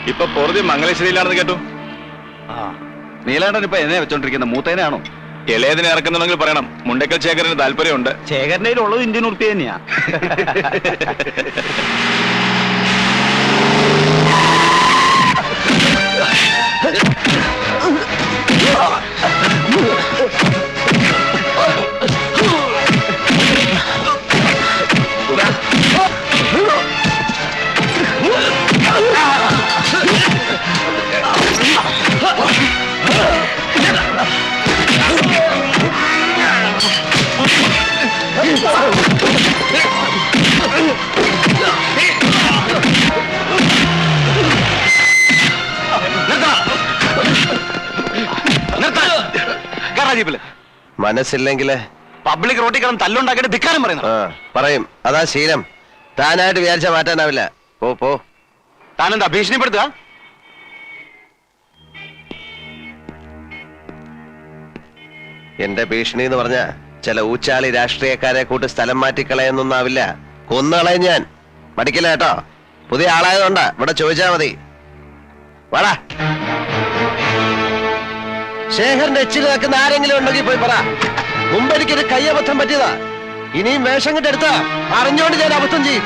ഇപ്പൊ പൊറുതി മംഗലേശ്വരിയിലാണെന്ന് കേട്ടു. നീലാണ്ടൻ ഇപ്പൊ എന്നെ വെച്ചോണ്ടിരിക്കുന്ന മൂത്തേനാണോ? ഇളയതിനെ ഇറക്കുന്നുണ്ടെങ്കിൽ പറയണം. മുണ്ടക്കൽ ശേഖരന് താല്പര്യമുണ്ട്. ശേഖരന്റെ ഉള്ളത് ഇന്ത്യൻ ഉറുപ്പിക തന്നെയാ. മനസ്സില്ലെങ്കില് പബ്ലിക് റോട്ടിൽ കിടന്ന് തല്ലുണ്ടാക്കിയിട്ട് ധിക്കാരം പറയുന്നു. പറയും. അതാ ശീലം. താനായിട്ട് വിചാരിച്ച മാറ്റാനാവില്ല. പോ പോ. താനെന്താ ഭീഷണിപ്പെടുത്തുക? എന്റെ ഭീഷണി എന്ന് പറഞ്ഞ ചില ഊച്ചാളി രാഷ്ട്രീയക്കാരെ കൂട്ട് സ്ഥലം മാറ്റിക്കളയൊന്നൊന്നാവില്ല. കൊന്നുകളയും ഞാൻ. മടിക്കില്ല കേട്ടോ. പുതിയ ആളായതുകൊണ്ടാ. ഇവിടെ ചോദിച്ചാ മതി. വാടാ. ശേഖരന്റെ എച്ചിൽ നിൽക്കുന്ന ആരെങ്കിലും ഉണ്ടെങ്കിൽ പോയി പറ. മുമ്പ് എനിക്കൊരു കയ്യബദ്ധം പറ്റിയതാ. ഇനിയും വേഷം കെട്ടെടുത്താ അറിഞ്ഞോണ്ട് ഞാൻ അബദ്ധം ചെയ്യും.